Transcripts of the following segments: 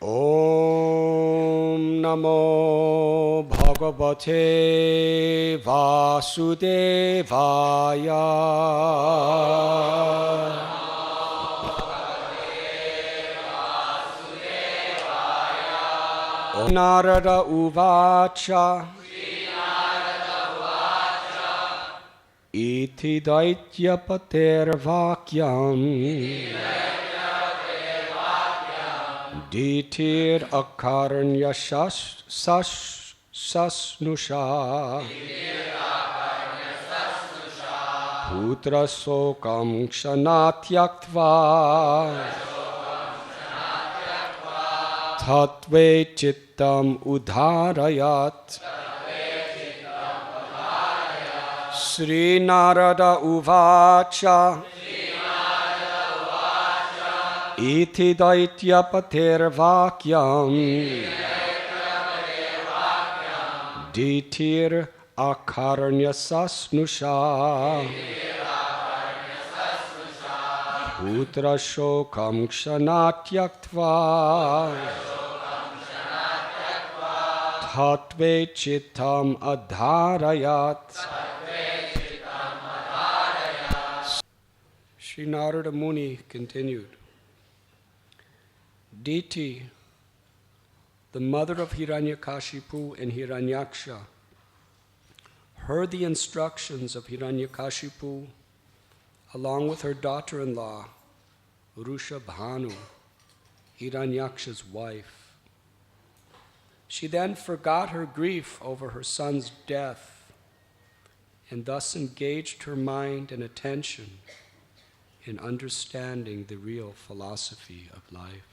Om Namo Bhagavate Vasudevaya. Om Narada Uvacha. Iti Daitya Pater Vakyam. Ditir Akaranya Sasnusha. Putra Sokam Kshanatyaktva. Tatve Chittam Udharayat. Sri Narada Uvacha. Iti Daitya Pater Vakyam. Ditir Akaranya Sasnusha. Putra Shokam Kshanatyaktva. Tatve Chittam Adharayat. Sri Narada Muni continued. Diti, the mother of Hiranyakashipu and Hiranyaksha, heard the instructions of Hiranyakashipu along with her daughter-in-law, Rushabhanu, Hiranyaksha's wife. She then forgot her grief over her son's death and thus engaged her mind and attention in understanding the real philosophy of life.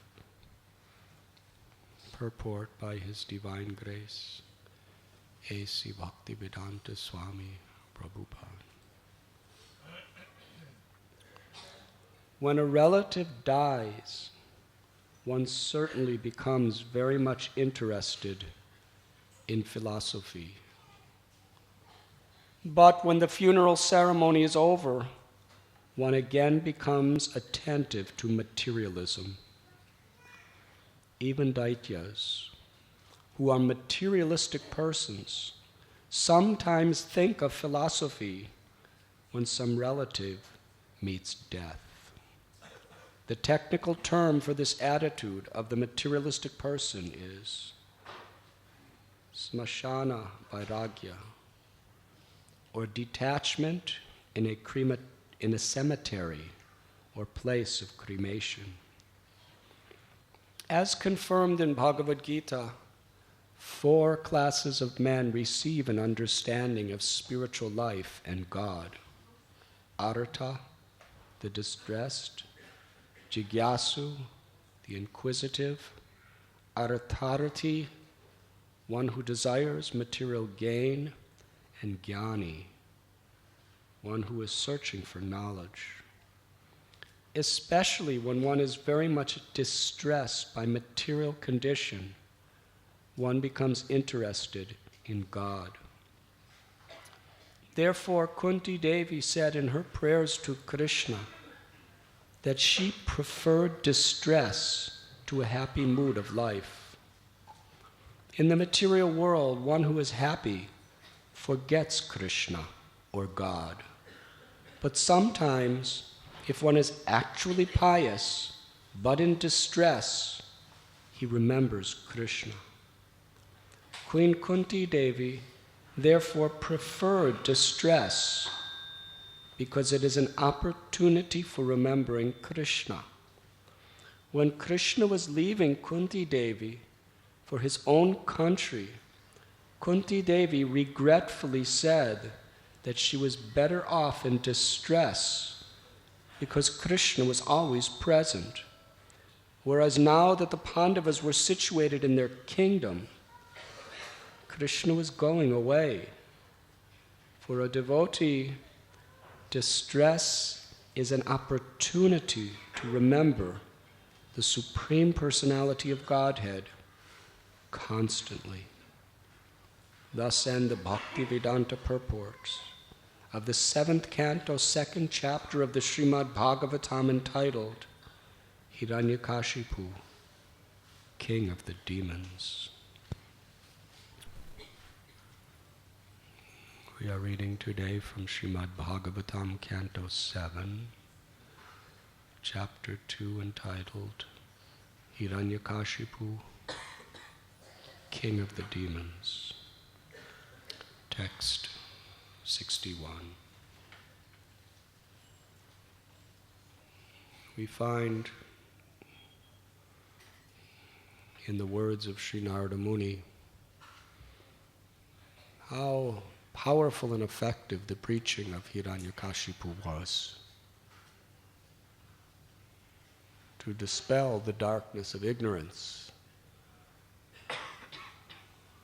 Purport by His Divine Grace, A.C. Bhaktivedanta Swami Prabhupada. When a relative dies, one certainly becomes very much interested in philosophy. But when the funeral ceremony is over, one again becomes attentive to materialism. Even Daityas, who are materialistic persons, sometimes think of philosophy when some relative meets death. The technical term for this attitude of the materialistic person is smashana vairagya, or detachment in a cemetery or place of cremation. As confirmed in Bhagavad Gita, 4 classes of men receive an understanding of spiritual life and God. Artha, the distressed; Jigyasu, the inquisitive; Artharati, one who desires material gain; and Jnani, one who is searching for knowledge. Especially when one is very much distressed by material condition, one becomes interested in God. Therefore, Kunti Devi said in her prayers to Krishna that she preferred distress to a happy mood of life. In the material world, one who is happy forgets Krishna or God. But sometimes, if one is actually pious, but in distress, he remembers Krishna. Queen Kunti Devi therefore preferred distress because it is an opportunity for remembering Krishna. When Krishna was leaving Kunti Devi for his own country, Kunti Devi regretfully said that she was better off in distress because Krishna was always present. Whereas now that the Pandavas were situated in their kingdom, Krishna was going away. For a devotee, distress is an opportunity to remember the Supreme Personality of Godhead constantly. Thus end the Bhaktivedanta purports of the 7th canto, 2nd chapter of the Srimad Bhagavatam entitled Hiranyakashipu. king of the demons. We are reading today from Srimad Bhagavatam, Canto 7, Chapter 2, entitled Hiranyakashipu, King of the Demons. Text 61. We find in the words of Sri Narada Muni how powerful and effective the preaching of Hiranyakashipu was to dispel the darkness of ignorance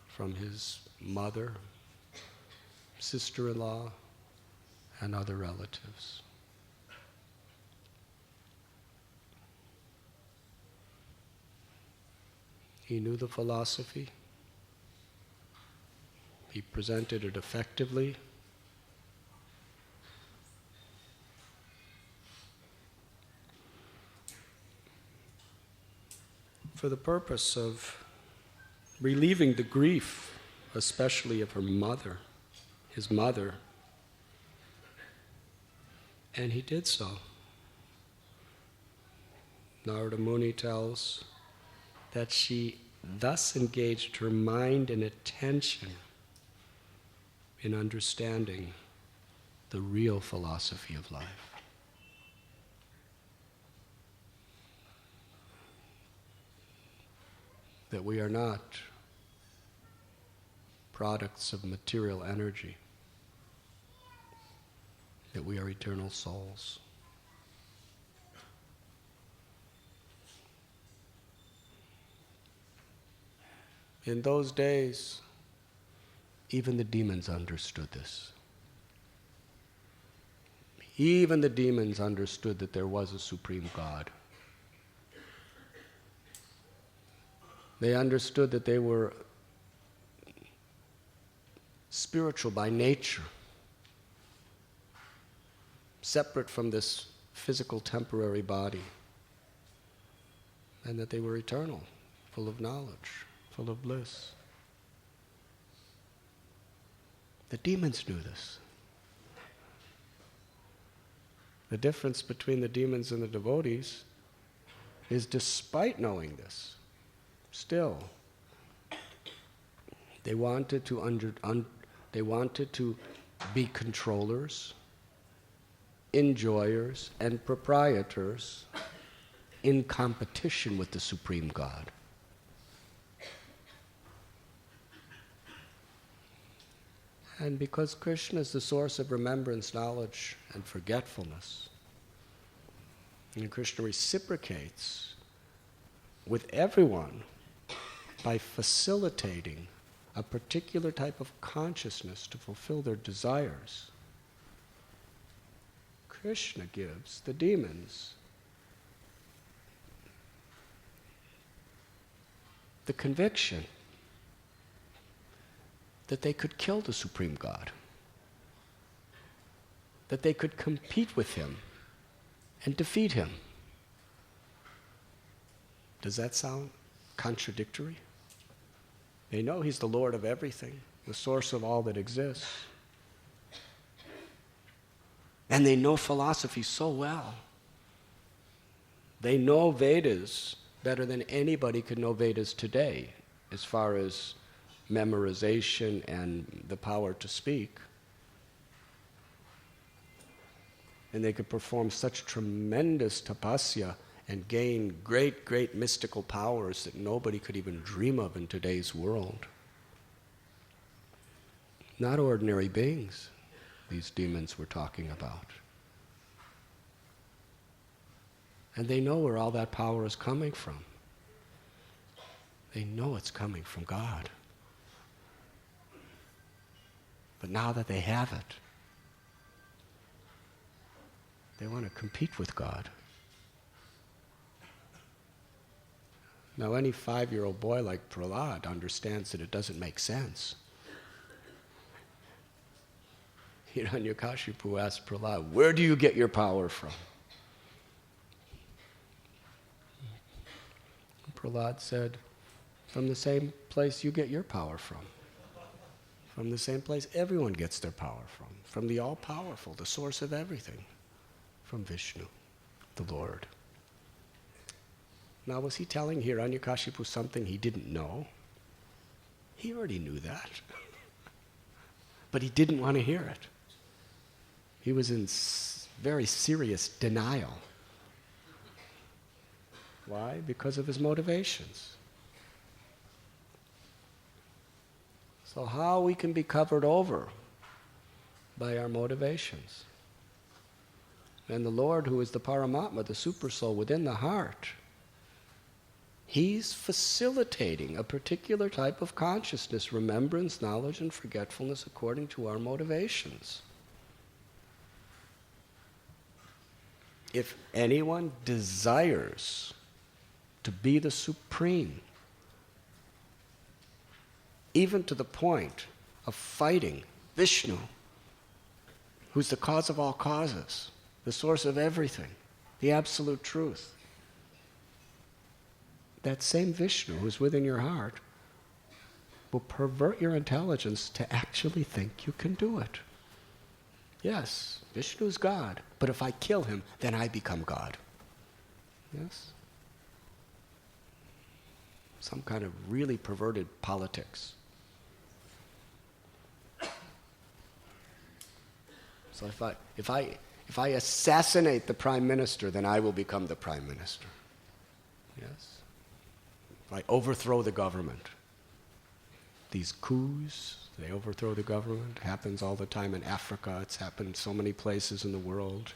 from his mother, sister-in-law, and other relatives. He knew the philosophy. He presented it effectively. For the purpose of relieving the grief, especially of her mother, his mother. And he did so. Narada Muni tells that she thus engaged her mind and attention in understanding the real philosophy of life. That we are not products of material energy, that we are eternal souls. In those days, even the demons understood this. Even the demons understood that there was a supreme God. They understood that they were spiritual by nature, separate from this physical temporary body, and that they were eternal, full of knowledge, full of bliss. The demons knew this. The difference between the demons and the devotees is, despite knowing this, still they wanted to be controllers, enjoyers, and proprietors in competition with the Supreme God. And because Krishna is the source of remembrance, knowledge, and forgetfulness, and Krishna reciprocates with everyone by facilitating a particular type of consciousness to fulfill their desires, Krishna gives the demons the conviction that they could kill the Supreme God, that they could compete with him and defeat him. Does that sound contradictory? They know he's the Lord of everything, the source of all that exists. And they know philosophy so well. They know Vedas better than anybody could know Vedas today, as far as memorization and the power to speak. And they could perform such tremendous tapasya and gain great, great mystical powers that nobody could even dream of in today's world. Not ordinary beings, these demons we're talking about. And they know where all that power is coming from. They know it's coming from God. But now that they have it, they want to compete with God. Now, any 5-year-old boy like Prahlad understands that it doesn't make sense. Hiranyakashipu asked Prahlad, "Where do you get your power from?" Prahlad said, from the same place you get your power from the same place everyone gets their power from the all-powerful, the source of everything, from Vishnu, the Lord. Now, was he telling Hiranyakashipu something he didn't know? He already knew that. But he didn't want to hear it. He was in very serious denial. Why? Because of his motivations. So how we can be covered over by our motivations. And the Lord, who is the Paramatma, the Supersoul within the heart, He's facilitating a particular type of consciousness, remembrance, knowledge, and forgetfulness according to our motivations. If anyone desires to be the supreme, even to the point of fighting Vishnu, who's the cause of all causes, the source of everything, the absolute truth, that same Vishnu who's within your heart will pervert your intelligence to actually think you can do it. Yes, Vishnu's God, but if I kill him, then I become God. Yes? Some kind of really perverted politics. So if I assassinate the Prime Minister, then I will become the Prime Minister. Yes? If I overthrow the government. These coups, they overthrow the government. Happens all the time in Africa. It's happened so many places in the world.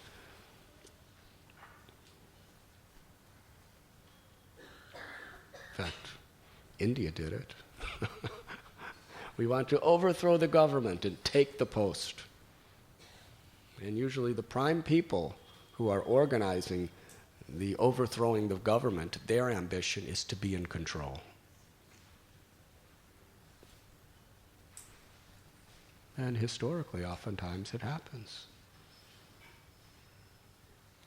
In fact, India did it. We want to overthrow the government and take the post. And usually the prime people who are organizing the overthrowing the government, their ambition is to be in control. And historically, oftentimes it happens.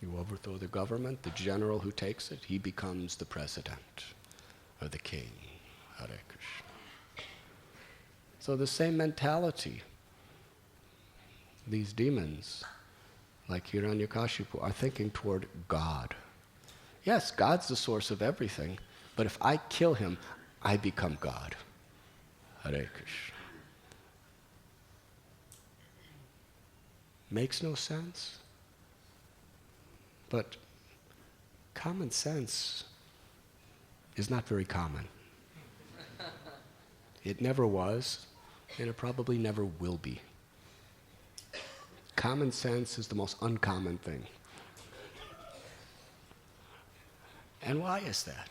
You overthrow the government, the general who takes it, he becomes the president or the king. Hare Krishna. So the same mentality, these demons, like Hiranyakashipu, are thinking toward God. Yes, God's the source of everything, but if I kill him, I become God. Hare Krishna. Makes no sense, but common sense is not very common. It never was, and it probably never will be. Common sense is the most uncommon thing. And why is that?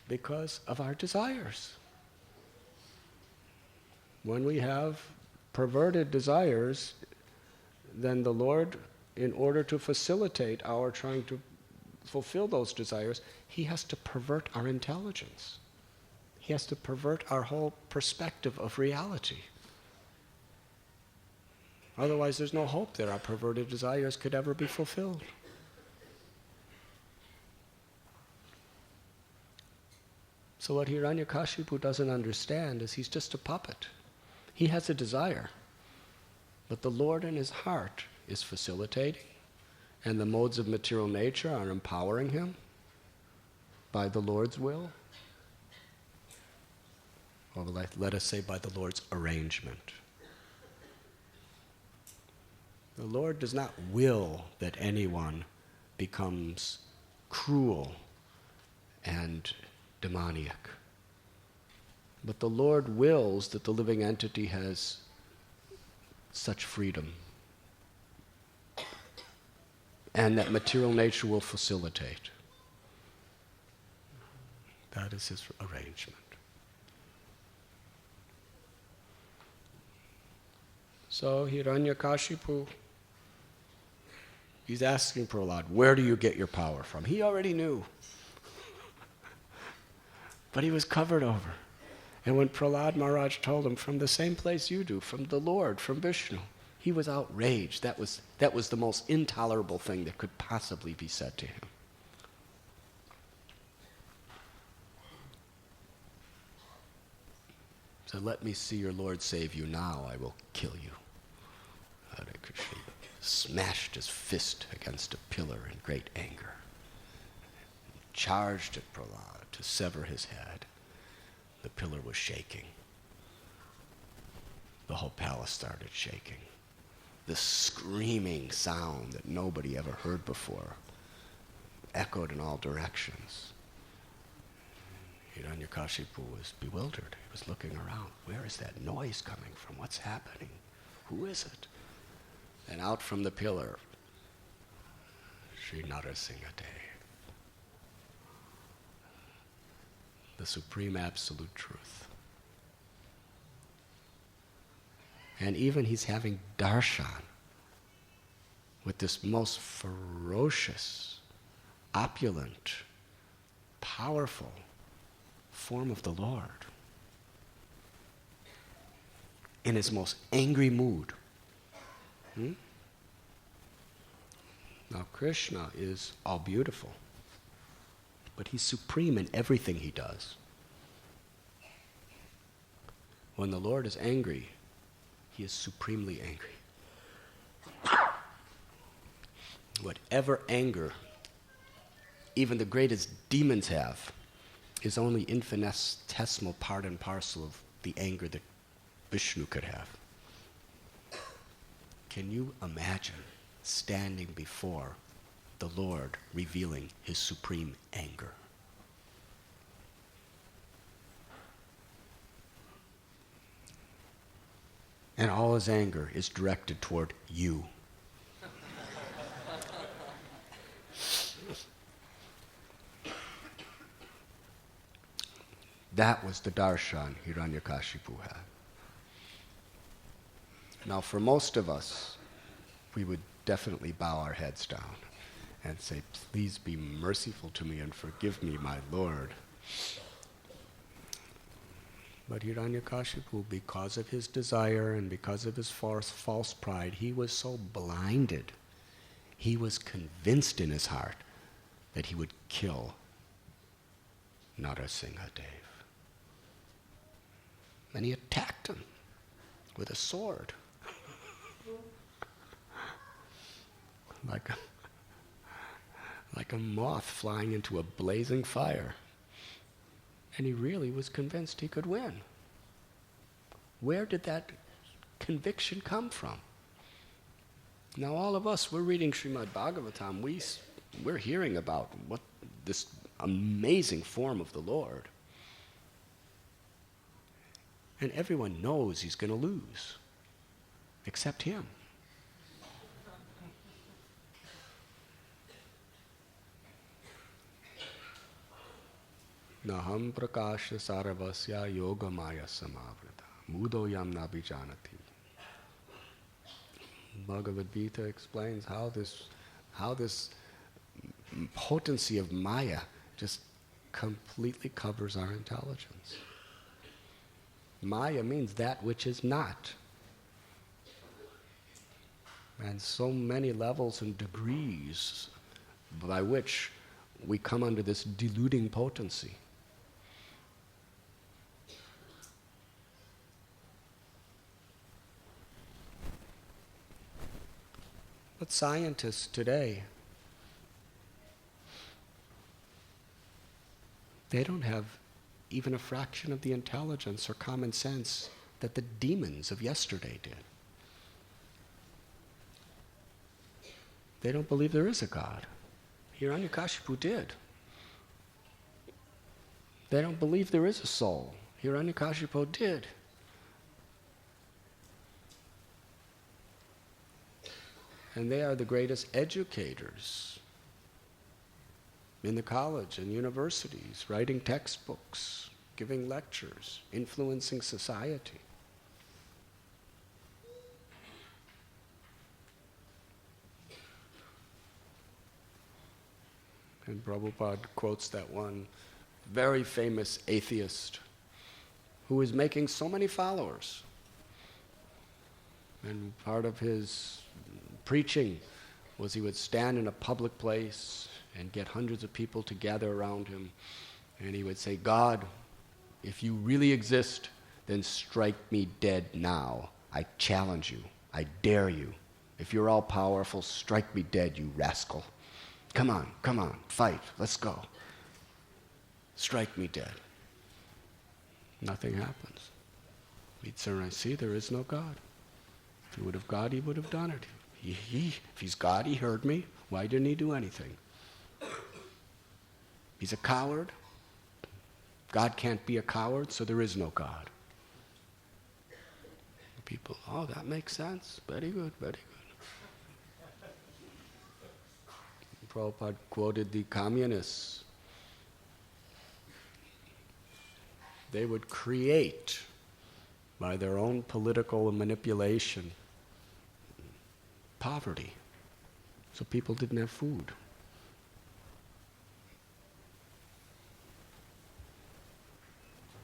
Because of our desires. When we have perverted desires, then the Lord, in order to facilitate our trying to fulfill those desires, He has to pervert our intelligence. He has to pervert our whole perspective of reality. Otherwise, there's no hope that our perverted desires could ever be fulfilled. So what Hiranyakashipu doesn't understand is he's just a puppet. He has a desire, but the Lord in his heart is facilitating, and the modes of material nature are empowering him by the Lord's will, or let us say by the Lord's arrangement. The Lord does not will that anyone becomes cruel and demoniac. But the Lord wills that the living entity has such freedom, and that material nature will facilitate. That is his arrangement. So Hiranyakashipu, he's asking Prahlad, where do you get your power from? He already knew. But he was covered over. And when Prahlad Maharaj told him, from the same place you do, from the Lord, from Vishnu, he was outraged. That was the most intolerable thing that could possibly be said to him. said, let me see your Lord save you now, I will kill you. Hare Krishna. He smashed his fist against a pillar in great anger. Charged at Prahlad to sever his head. The pillar was shaking. The whole palace started shaking. This screaming sound that nobody ever heard before echoed in all directions. Hiranyakashipu was bewildered. He was looking around. Where is that noise coming from? What's happening? Who is it? And out from the pillar, Sri Narasimha-Dev, the supreme absolute truth. And even he's having darshan with this most ferocious, opulent, powerful form of the Lord in his most angry mood. Now Krishna is all beautiful, but he's supreme in everything he does. When the Lord is angry, he is supremely angry. Whatever anger even the greatest demons have is only infinitesimal part and parcel of the anger that Vishnu could have. Can you imagine standing before the Lord revealing his supreme anger? And all his anger is directed toward you. That was the darshan Hiranyakashipu had. Now for most of us, we would definitely bow our heads down and say, please be merciful to me and forgive me, my Lord. But Hiranyakashipu, because of his desire and because of his false pride, he was so blinded. He was convinced in his heart that he would kill Narasimha-Dev. And he attacked him with a sword. like a moth flying into a blazing fire. And he really was convinced he could win. Where did that conviction come from? Now all of us, we're reading Srimad Bhagavatam, we're hearing about what this amazing form of the Lord. And everyone knows he's going to lose, except him. Naham prakasha saravasya yoga maya samavrita mudoyam nabijanati. Bhagavad Gita explains how this potency of maya just completely covers our intelligence. Maya means that which is not. And so many levels and degrees by which we come under this deluding potency. But scientists today, they don't have even a fraction of the intelligence or common sense that the demons of yesterday did. They don't believe there is a God. Hiranyakashipu did. They don't believe there is a soul. Hiranyakashipu did. And they are the greatest educators in the college and universities, writing textbooks, giving lectures, influencing society. And Prabhupada quotes that one very famous atheist who is making so many followers. And part of his preaching was he would stand in a public place and get hundreds of people to gather around him. And he would say, God, if you really exist, then strike me dead now. I challenge you. I dare you. If you're all powerful, strike me dead, you rascal. Come on, fight, let's go. Strike me dead. Nothing happens. I see there is no God. If he would have God, he would have done it. If he's God, he heard me. Why didn't he do anything? He's a coward. God can't be a coward, so there is no God. People, oh, that makes sense. Very good, very good. Prabhupada quoted the communists. They would create, by their own political manipulation, poverty, so people didn't have food.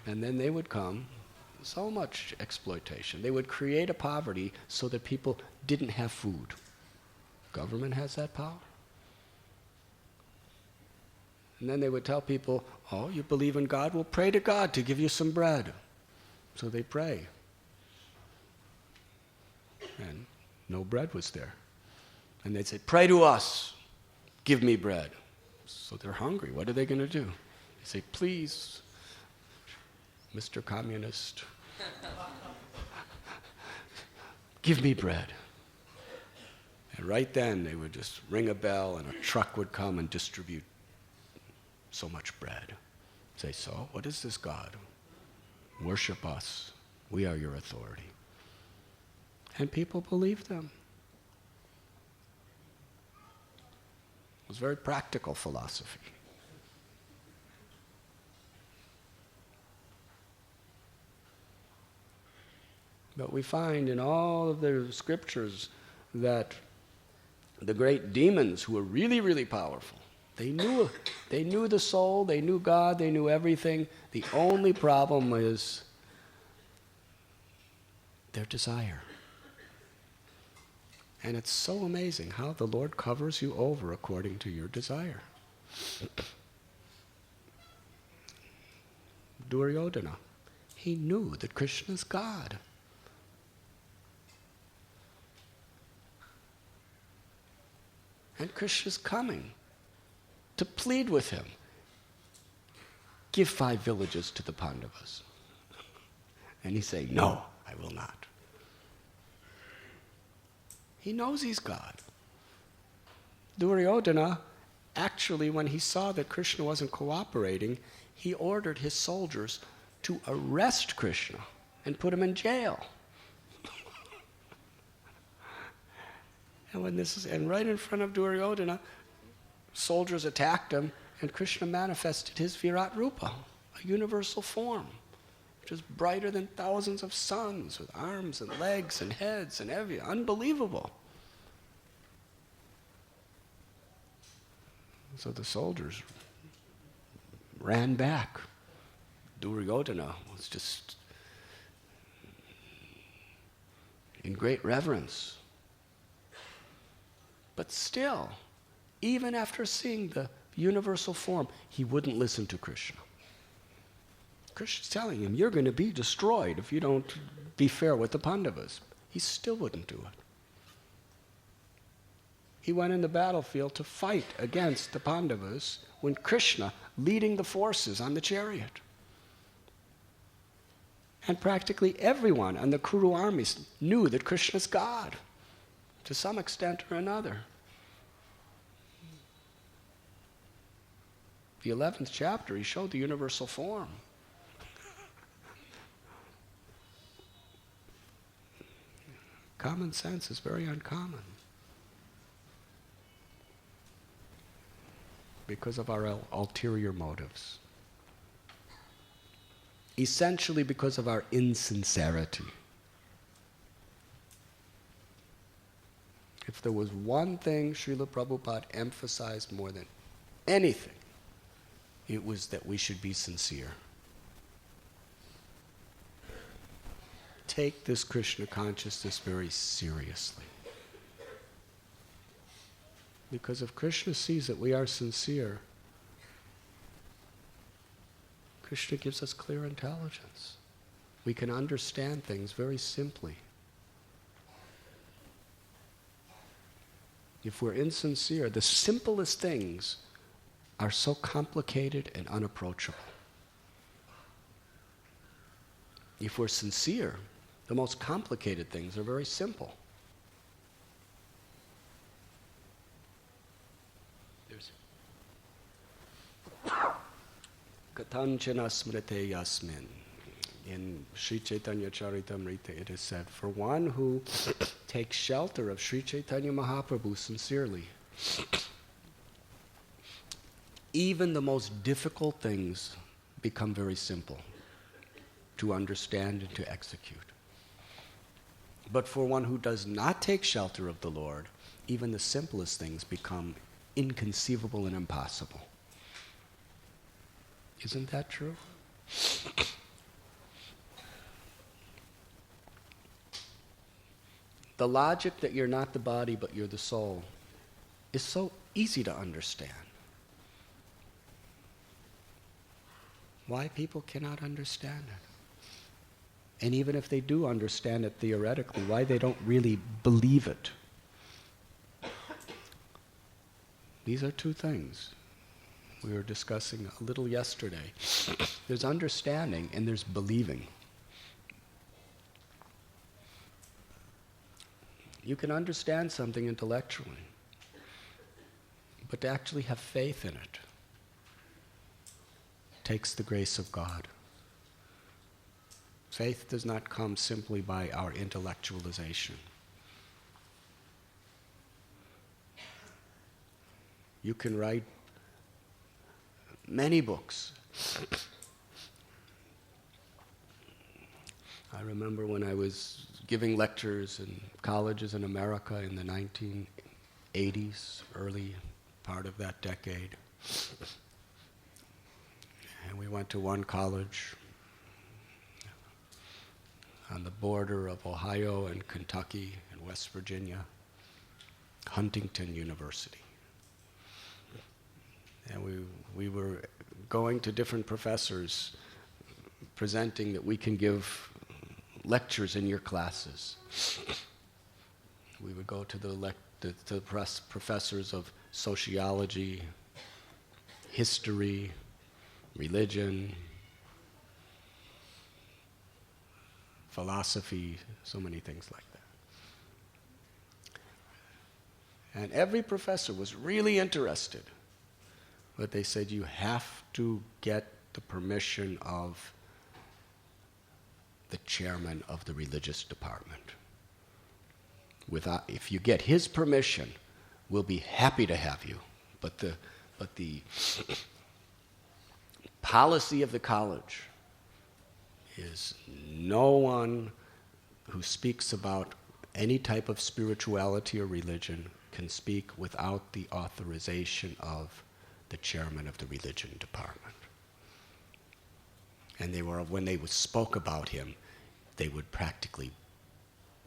And then they would come, so much exploitation. They would create a poverty so that people didn't have food. Government has that power. And then they would tell people, oh, you believe in God? Well, pray to God to give you some bread. So they pray. And no bread was there. And they'd say, pray to us, give me bread. So they're hungry. What are they going to do? They say, please, Mr. Communist, give me bread. And right then they would just ring a bell and a truck would come and distribute so much bread. Say, so, what is this God? Worship us. We are your authority. And people believed them. It was very practical philosophy. But we find in all of the scriptures that the great demons who were really, really powerful, they knew the soul, they knew God, they knew everything. The only problem is their desire. And it's so amazing how the Lord covers you over according to your desire. Duryodhana, he knew that Krishna's God. And Krishna's coming to plead with him. Give 5 villages to the Pandavas. And he's saying, no, I will not. He knows he's God. Duryodhana, actually, when he saw that Krishna wasn't cooperating, he ordered his soldiers to arrest Krishna and put him in jail. And right in front of Duryodhana, soldiers attacked him, and Krishna manifested his Virat Rupa, a universal form, which is brighter than thousands of suns, with arms and legs and heads and everything. Unbelievable. So the soldiers ran back. Duryodhana was just in great reverence. But still, even after seeing the universal form, he wouldn't listen to Krishna. Krishna's telling him, you're going to be destroyed if you don't be fair with the Pandavas. He still wouldn't do it. He went in the battlefield to fight against the Pandavas when Krishna leading the forces on the chariot. And practically everyone on the Kuru armies knew that Krishna's God, to some extent or another. The 11th chapter, he showed the universal form. Common sense is very uncommon because of our ulterior motives. Essentially because of our insincerity. If there was one thing Srila Prabhupada emphasized more than anything, it was that we should be sincere. Take this Krishna consciousness very seriously. Because if Krishna sees that we are sincere, Krishna gives us clear intelligence. We can understand things very simply. If we're insincere, the simplest things are so complicated and unapproachable. If we're sincere, the most complicated things are very simple. There's Katanchana smrite yasmin. In Sri Chaitanya Charitamrita it is said, for one who takes shelter of Sri Chaitanya Mahaprabhu sincerely, even the most difficult things become very simple to understand and to execute. But for one who does not take shelter of the Lord, even the simplest things become inconceivable and impossible. Isn't that true? The logic that you're not the body but you're the soul is so easy to understand. Why people cannot understand it? And even if they do understand it theoretically, why they don't really believe it? These are two things we were discussing a little yesterday. There's understanding and there's believing. You can understand something intellectually, but to actually have faith in it takes the grace of God. Faith does not come simply by our intellectualization. You can write many books. I remember when I was giving lectures in colleges in America in the 1980s, early part of that decade. And we went to one college on the border of Ohio and Kentucky and West Virginia, Huntington University. And we were going to different professors presenting that we can give lectures in your classes. We would go to the professors of sociology, history, religion, philosophy, so many things like that. And every professor was really interested, but they said you have to get the permission of the chairman of the religious department. If you get his permission, we'll be happy to have you. But the policy of the college is no one who speaks about any type of spirituality or religion can speak without the authorization of the chairman of the religion department. And when they spoke about him, they would practically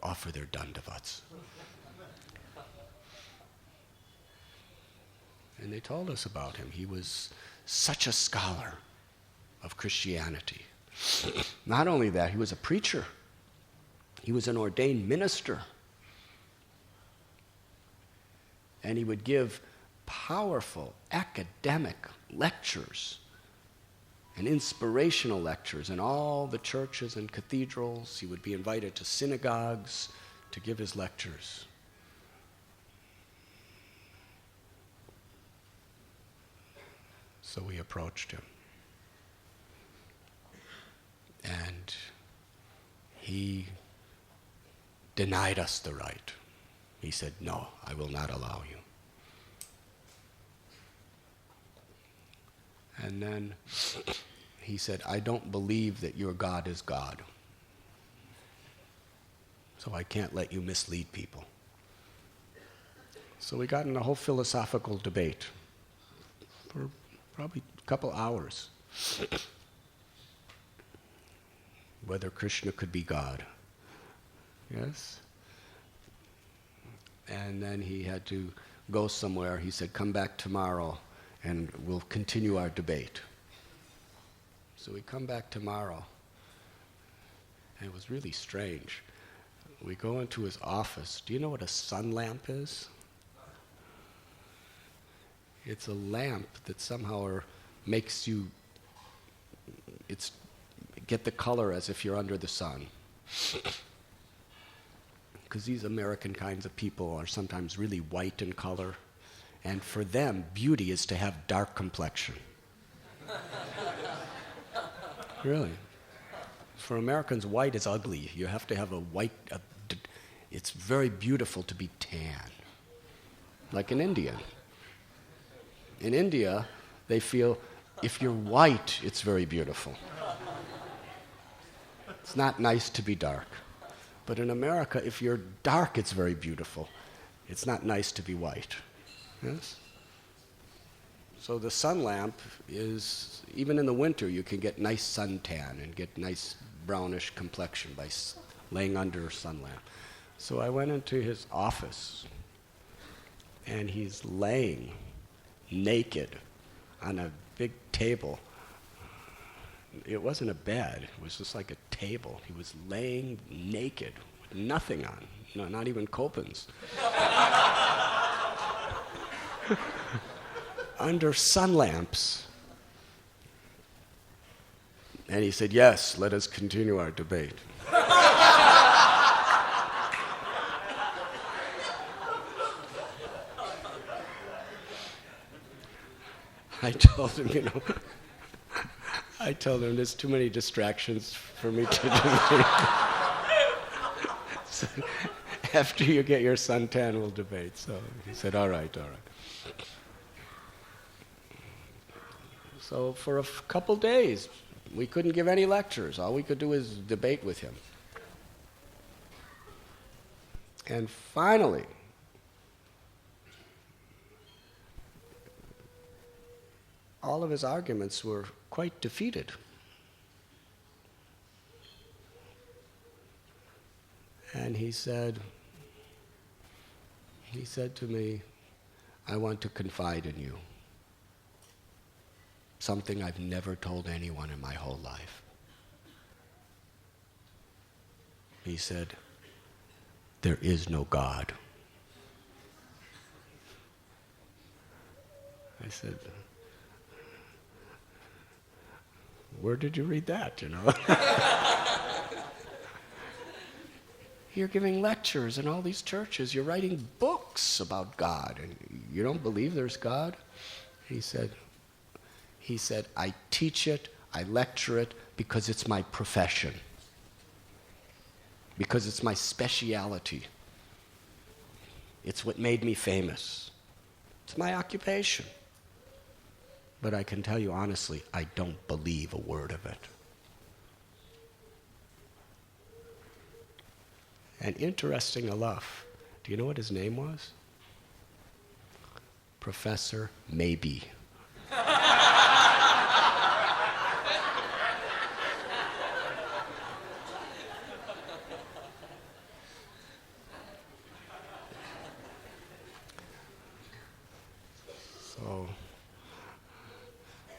offer their dandavats. And they told us about him. He was such a scholar of Christianity. Not only that, he was a preacher. He was an ordained minister. And he would give powerful academic lectures and inspirational lectures in all the churches and cathedrals. He would be invited to synagogues to give his lectures. So we approached him. And he denied us the right. He said, "No, I will not allow you." And then he said, "I don't believe that your God is God. So I can't let you mislead people." So we got in a whole philosophical debate for probably a couple hours. Whether Krishna could be God. Yes? And then he had to go somewhere. He said, "Come back tomorrow and we'll continue our debate." So we come back tomorrow. And it was really strange. We go into his office. Do you know what a sun lamp is? It's a lamp that somehow makes you get the color as if you're under the sun. Because these American kinds of people are sometimes really white in color. And for them, beauty is to have dark complexion. Really. For Americans, white is ugly. You have to have a white... it's very beautiful to be tan. Like an Indian. In India, they feel if you're white, it's very beautiful. It's not nice to be dark. But in America, if you're dark, it's very beautiful. It's not nice to be white. Yes? So the sun lamp is, even in the winter, you can get nice suntan and get nice brownish complexion by laying under a sun lamp. So I went into his office, and he's laying naked on a big table. It wasn't a bed, it was just like a table. He was laying naked with nothing on, not even copens. Under sun lamps. And he said, "Yes, let us continue our debate." I told him, I told him there's too many distractions for me to debate. So after you get your suntan, we'll debate. So he said, all right. So for a couple days, we couldn't give any lectures. All we could do is debate with him. And finally, all of his arguments were quite defeated. And he said to me, "I want to confide in you. Something I've never told anyone in my whole life." He said, "There is no God." I said, "Where did you read that, You're giving lectures in all these churches. You're writing books about God, and you don't believe there's God?" He said, "I teach it, I lecture it, because it's my profession. Because it's my speciality. It's what made me famous. It's my occupation. But I can tell you honestly, I don't believe a word of it." And interesting enough, do you know what his name was? Professor Maybe. So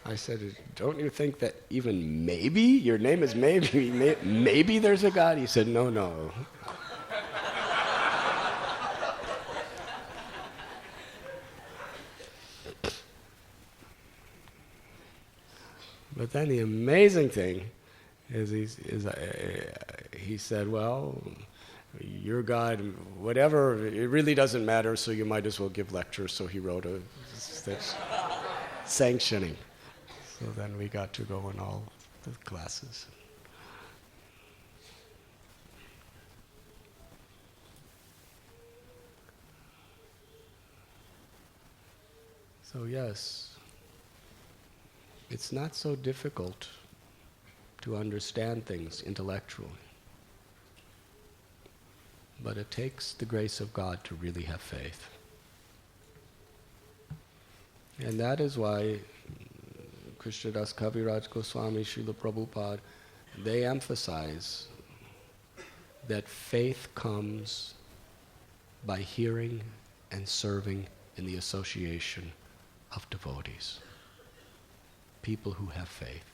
I said, "Don't you think that even maybe, your name is Maybe, maybe there's a God?" He said, No. But then the amazing thing is he said, "Well, your God, whatever, it really doesn't matter, so you might as well give lectures." So he wrote that's sanctioning. So then we got to go in all the classes. So yes, it's not so difficult to understand things intellectually. But it takes the grace of God to really have faith. And that is why Krishnadas Kaviraj Goswami, Srila Prabhupada, they emphasize that faith comes by hearing and serving in the association of devotees, people who have faith.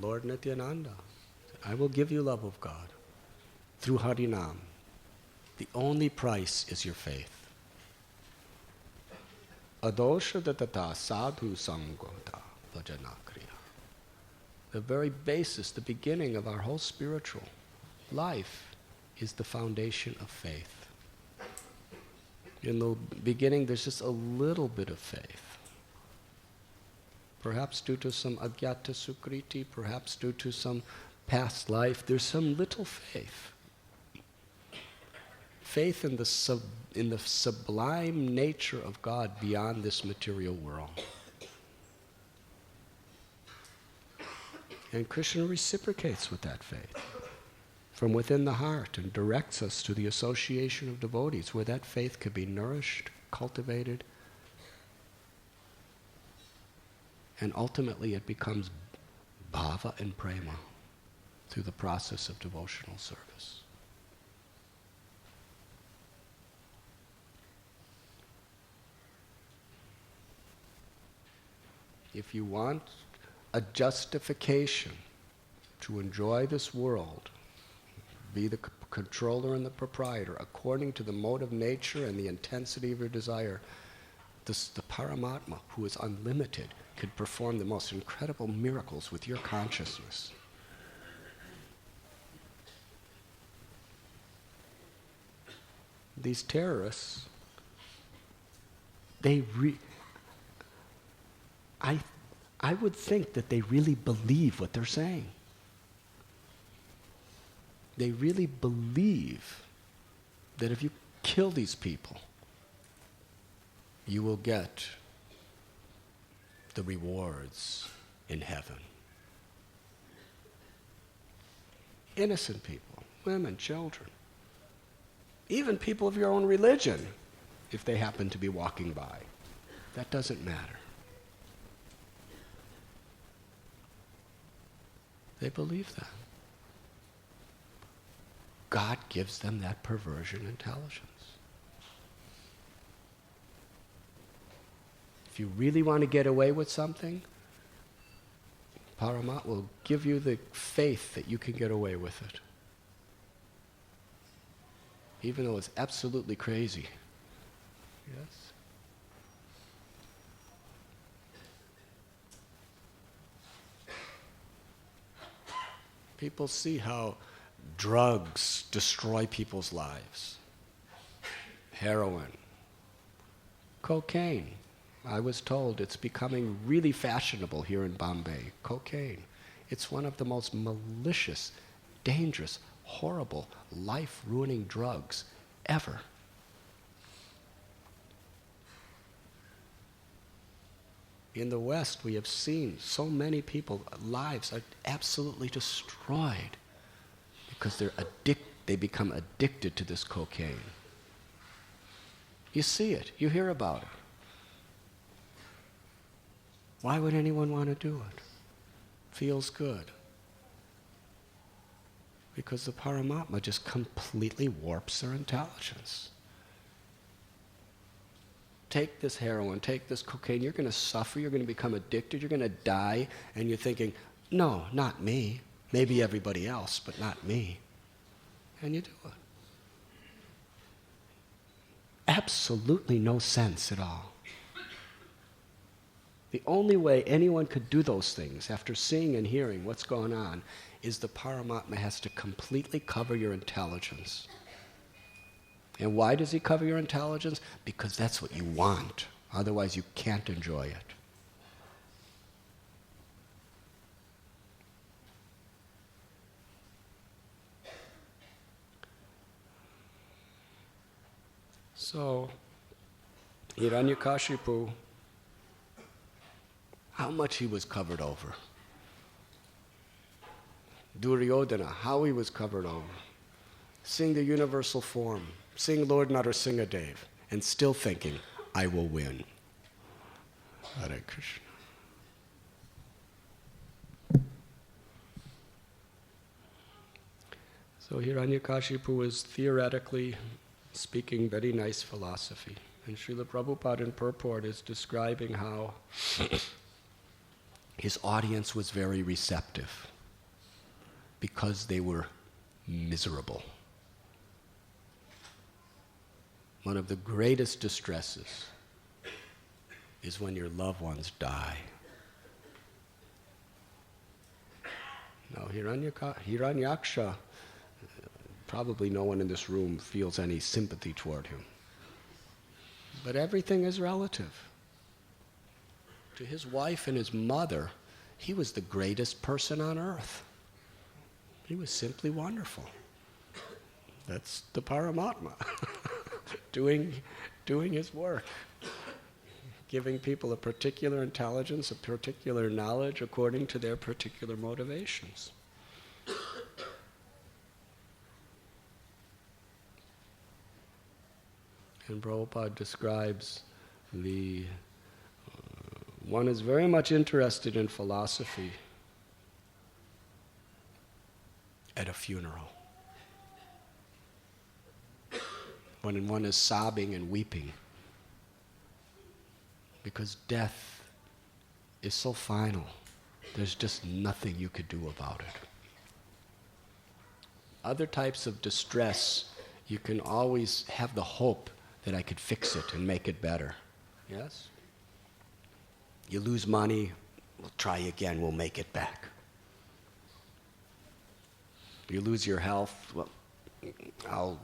Lord Nityananda, I will give you love of God through Harinam. The only price is your faith. Adosha datata sadhu sangota vajanakriya. The very basis, the beginning of our whole spiritual life is the foundation of faith. In the beginning, there's just a little bit of faith. Perhaps due to some agyata sukriti, perhaps due to some past life, there's some little faith. Faith in the sublime nature of God beyond this material world. And Krishna reciprocates with that faith from within the heart and directs us to the association of devotees where that faith could be nourished, cultivated, and ultimately it becomes bhava and prema through the process of devotional service. If you want a justification to enjoy this world, be the controller and the proprietor according to the mode of nature and the intensity of your desire, the Paramatma, who is unlimited, could perform the most incredible miracles with your consciousness. These terrorists, I would think that they really believe what they're saying. They really believe that if you kill these people, you will get the rewards in heaven. Innocent people, women, children, even people of your own religion, if they happen to be walking by. That doesn't matter. They believe that. God gives them that perversion intelligence. If you really want to get away with something, Paramat will give you the faith that you can get away with it. Even though it's absolutely crazy. Yes? People see how drugs destroy people's lives. Heroin, cocaine. I was told it's becoming really fashionable here in Bombay. Cocaine. It's one of the most malicious, dangerous, horrible, life-ruining drugs ever. In the West, we have seen so many people's lives are absolutely destroyed because they become addicted to this cocaine. You see it, you hear about it. Why would anyone want to do it? Feels good. Because the Paramatma just completely warps their intelligence. Take this heroin, take this cocaine, you're going to suffer, you're going to become addicted, you're going to die, and you're thinking, no, not me. Maybe everybody else, but not me. And you do it. Absolutely no sense at all. The only way anyone could do those things after seeing and hearing what's going on is the Paramatma has to completely cover your intelligence. And why does he cover your intelligence? Because that's what you want. Otherwise, you can't enjoy it. So, Hiranyakashipu, how much he was covered over. Duryodhana, how he was covered over. Seeing the universal form, seeing Lord Narasimhadev, and still thinking, I will win. Hare Krishna. So Hiranyakashipu is theoretically speaking very nice philosophy. And Srila Prabhupada in purport is describing how his audience was very receptive because they were miserable. One of the greatest distresses is when your loved ones die. Now, Hiranyaksha, probably no one in this room feels any sympathy toward him. But everything is relative. To his wife and his mother, he was the greatest person on earth. He was simply wonderful. That's the Paramatma, doing his work, giving people a particular intelligence, a particular knowledge according to their particular motivations. And Prabhupada describes one is very much interested in philosophy at a funeral. When one is sobbing and weeping, because death is so final, there's just nothing you could do about it. Other types of distress, you can always have the hope that I could fix it and make it better. Yes? You lose money, we'll try again, we'll make it back. You lose your health, well, I'll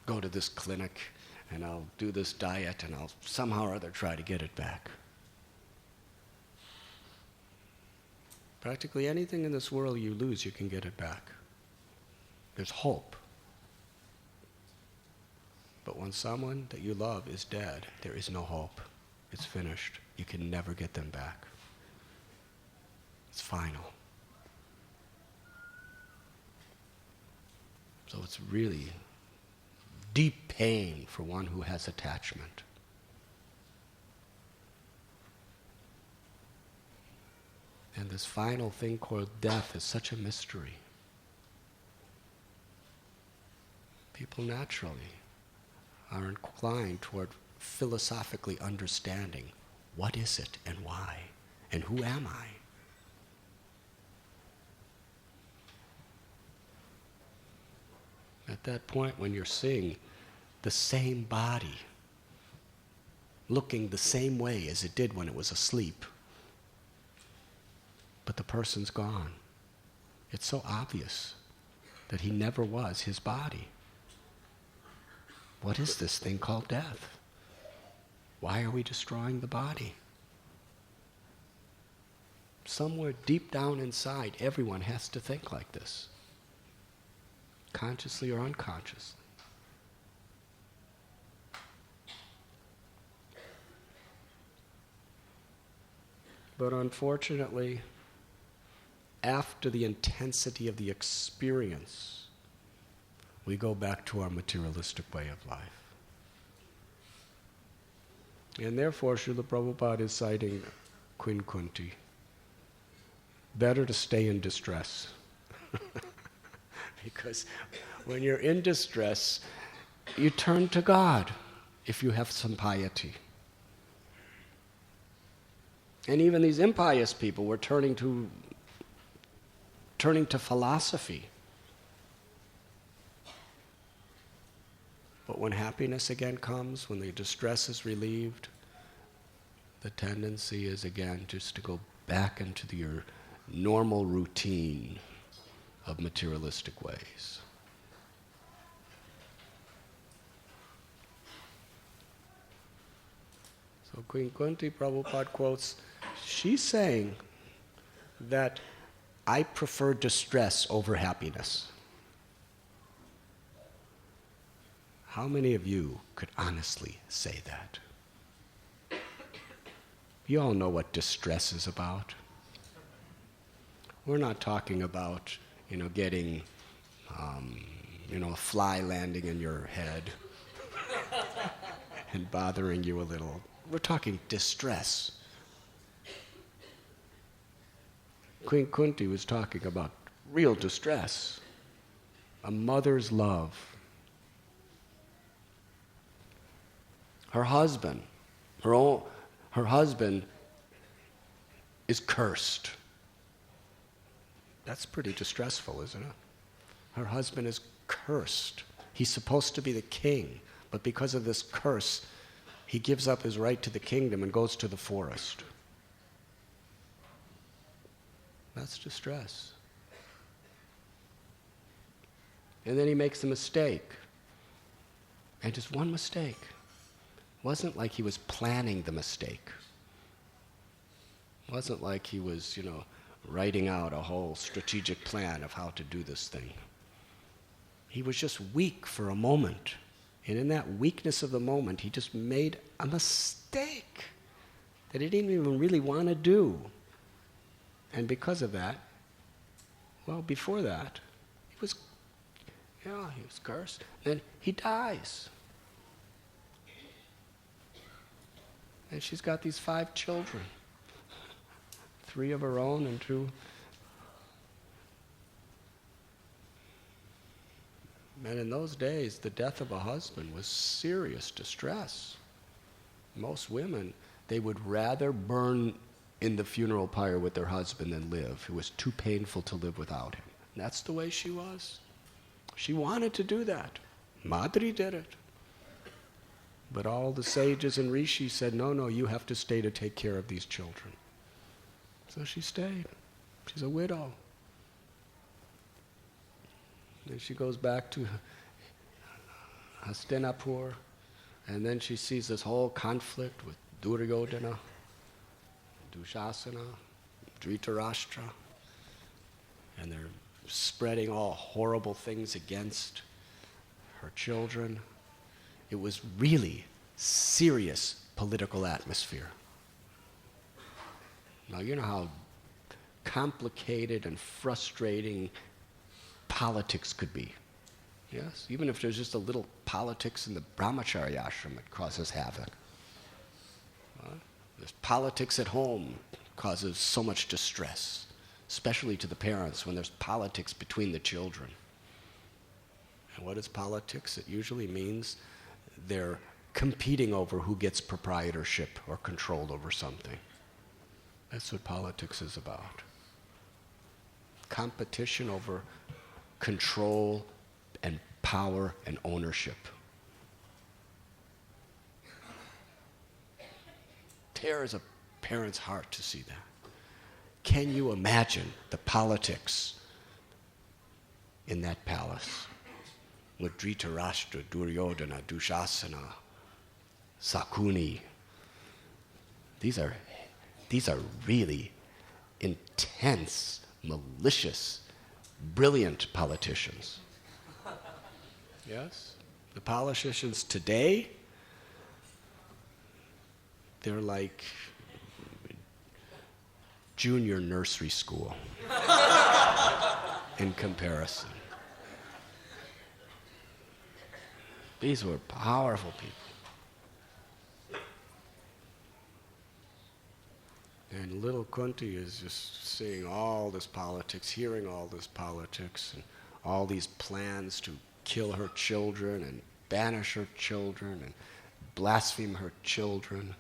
go to this clinic and I'll do this diet and I'll somehow or other try to get it back. Practically anything in this world you lose, you can get it back. There's hope. But when someone that you love is dead, there is no hope. It's finished. You can never get them back. It's final. So it's really deep pain for one who has attachment. And this final thing called death is such a mystery. People naturally are inclined toward philosophically understanding what is it and why and who am I. At that point when you're seeing the same body looking the same way as it did when it was asleep, but the person's gone, it's so obvious that he never was his body. What is this thing called death? Why are we destroying the body? Somewhere deep down inside, everyone has to think like this, consciously or unconsciously. But unfortunately, after the intensity of the experience, we go back to our materialistic way of life. And therefore, Srila Prabhupada is citing Queen Kunti. Better to stay in distress. Because when you're in distress, you turn to God if you have some piety. And even these impious people were turning to philosophy. But when happiness again comes, when the distress is relieved, the tendency is again just to go back into your normal routine of materialistic ways. So Queen Kunti, Prabhupada quotes, she's saying that I prefer distress over happiness. How many of you could honestly say that? You all know what distress is about. We're not talking about, getting, a fly landing in your head and bothering you a little. We're talking distress. Queen Kunti was talking about real distress, a mother's love. Her husband is cursed. That's pretty distressful, isn't it? Her husband is cursed. He's supposed to be the king, but because of this curse, he gives up his right to the kingdom and goes to the forest. That's distress. And then he makes a mistake. And just one mistake. It wasn't like he was planning the mistake. It wasn't like he was, writing out a whole strategic plan of how to do this thing. He was just weak for a moment. And in that weakness of the moment, he just made a mistake that he didn't even really want to do. And because of that, before that, he was cursed. Then he dies. And she's got these 5 children. 3 of her own and 2. And in those days, the death of a husband was serious distress. Most women, they would rather burn in the funeral pyre with their husband than live. It was too painful to live without him. And that's the way she was. She wanted to do that. Madri did it. But all the sages and rishis said, no, you have to stay to take care of these children. So she stayed. She's a widow. Then she goes back to Hastinapur, and then she sees this whole conflict with Duryodhana, Dushasana, Dhritarashtra, and they're spreading all horrible things against her children. It was really serious political atmosphere. Now, you know how complicated and frustrating politics could be. Yes? Even if there's just a little politics in the brahmacharya ashram, it causes havoc. There's politics at home, causes so much distress, especially to the parents when there's politics between the children. And what is politics? It usually means they're competing over who gets proprietorship or control over something. That's what politics is about. Competition over control and power and ownership. Tears a parent's heart to see that. Can you imagine the politics in that palace with Dhritarashtra, Duryodhana, Dushasana, Sakuni? These are really intense, malicious, brilliant politicians. Yes? The politicians today, they're like junior nursery school in comparison. These were powerful people. And little Kunti is just seeing all this politics, hearing all this politics, and all these plans to kill her children and banish her children and blaspheme her children.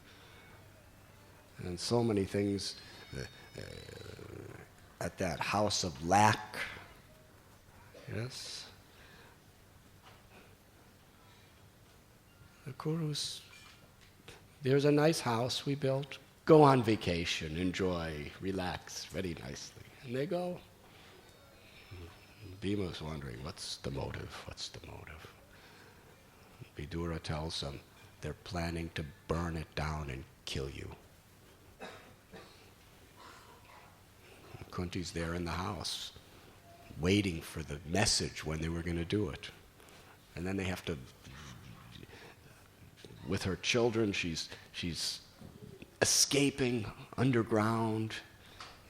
And so many things at that house of lack. Yes? The Kurus, there's a nice house we built. Go on vacation, enjoy, relax very nicely. And they go. Bhima's wondering, what's the motive? What's the motive? Vidura tells them, they're planning to burn it down and kill you. And Kunti's there in the house, waiting for the message when they were going to do it. And then they have to, with her children, she's escaping underground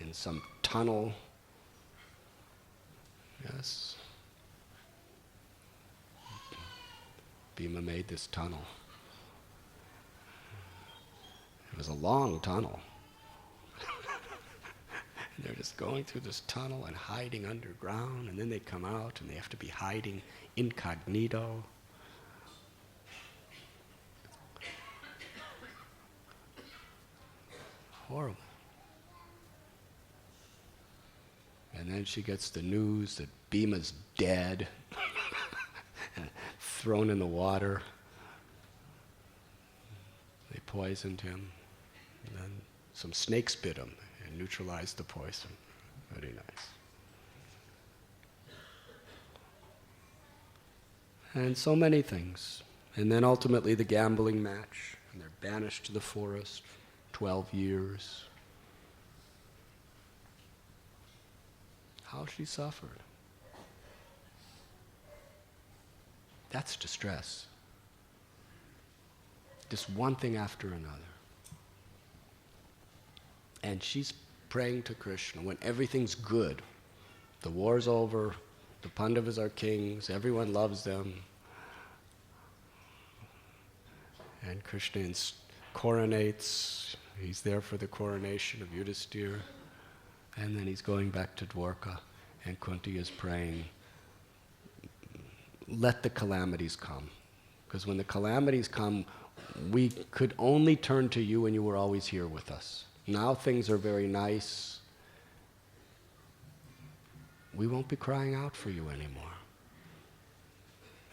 in some tunnel. Yes. Bhima made this tunnel. It was a long tunnel. They're just going through this tunnel and hiding underground, and then they come out and they have to be hiding incognito. Horrible. And then she gets the news that Bhima's dead, and thrown in the water. They poisoned him. And then some snakes bit him and neutralized the poison. Very nice. And so many things. And then ultimately the gambling match. And they're banished to the forest, 12 years. How she suffered. That's distress. Just one thing after another. And she's praying to Krishna when everything's good. The war's over, the Pandavas are kings, everyone loves them. And Krishna coronates, he's there for the coronation of Yudhisthira. And then he's going back to Dwarka, and Kunti is praying, let the calamities come. Because when the calamities come, we could only turn to you and you were always here with us. Now things are very nice. We won't be crying out for you anymore.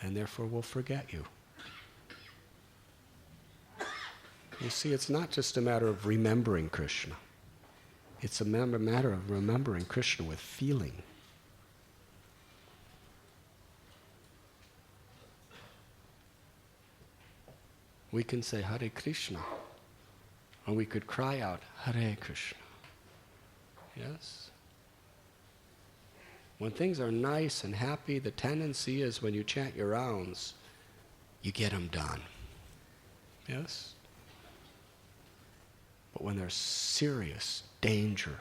And therefore we'll forget you. You see, it's not just a matter of remembering Krishna. It's a matter of remembering Krishna with feeling. We can say Hare Krishna, or we could cry out Hare Krishna. Yes? When things are nice and happy, the tendency is when you chant your rounds, you get them done. Yes? But when there's serious danger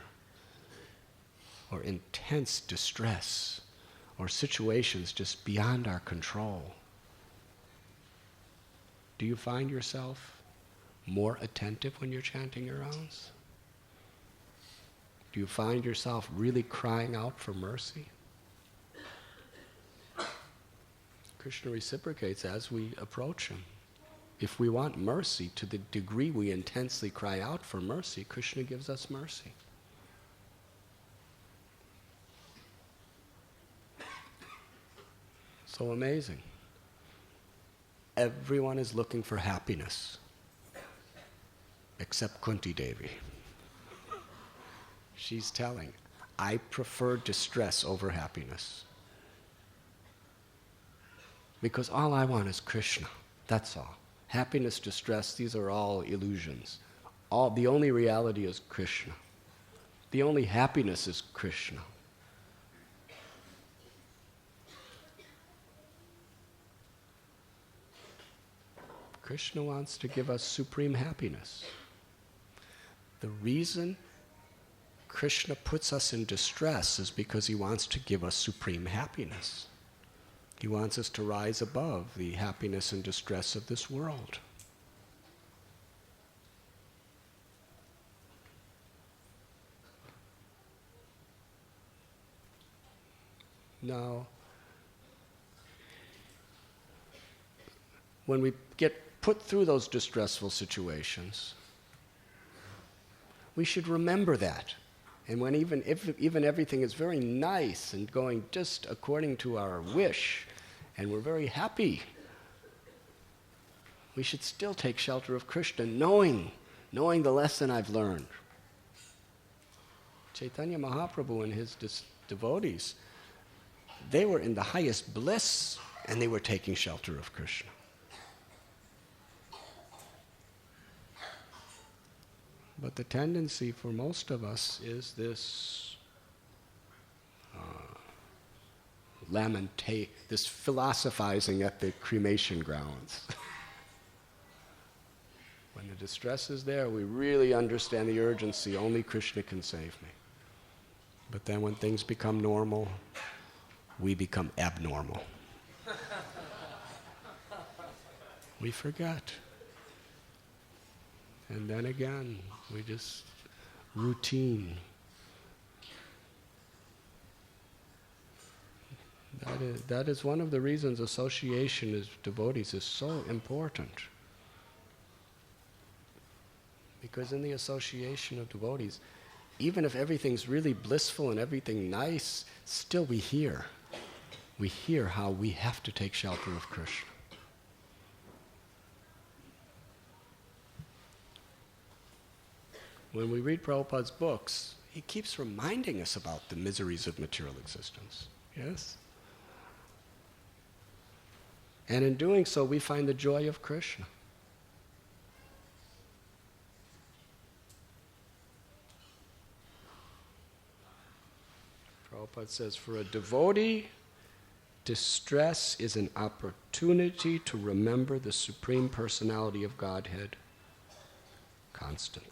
or intense distress or situations just beyond our control, do you find yourself more attentive when you're chanting your rounds? Do you find yourself really crying out for mercy? Krishna reciprocates as we approach him. If we want mercy, to the degree we intensely cry out for mercy, Krishna gives us mercy. So amazing. Everyone is looking for happiness, except Kunti Devi. She's telling, I prefer distress over happiness. Because all I want is Krishna, that's all. Happiness, distress, these are all illusions. The only reality is Krishna. The only happiness is Krishna. Krishna wants to give us supreme happiness. The reason Krishna puts us in distress is because he wants to give us supreme happiness. He wants us to rise above the happiness and distress of this world. Now, when we get put through those distressful situations, we should remember that. And when even everything is very nice and going just according to our wish, and we're very happy, we should still take shelter of Krishna, knowing the lesson I've learned. Chaitanya Mahaprabhu and his devotees, they were in the highest bliss, and they were taking shelter of Krishna. But the tendency for most of us is this this philosophizing at the cremation grounds. When the distress is there, we really understand the urgency. Only Krishna can save me. But then when things become normal, we become abnormal. We forget. And then again, we just routine. That is one of the reasons association with devotees is so important. Because in the association of devotees, even if everything's really blissful and everything nice, still we hear how we have to take shelter of Krishna. When we read Prabhupada's books, he keeps reminding us about the miseries of material existence. Yes? And in doing so, we find the joy of Krishna. Prabhupada says, for a devotee, distress is an opportunity to remember the Supreme Personality of Godhead constantly.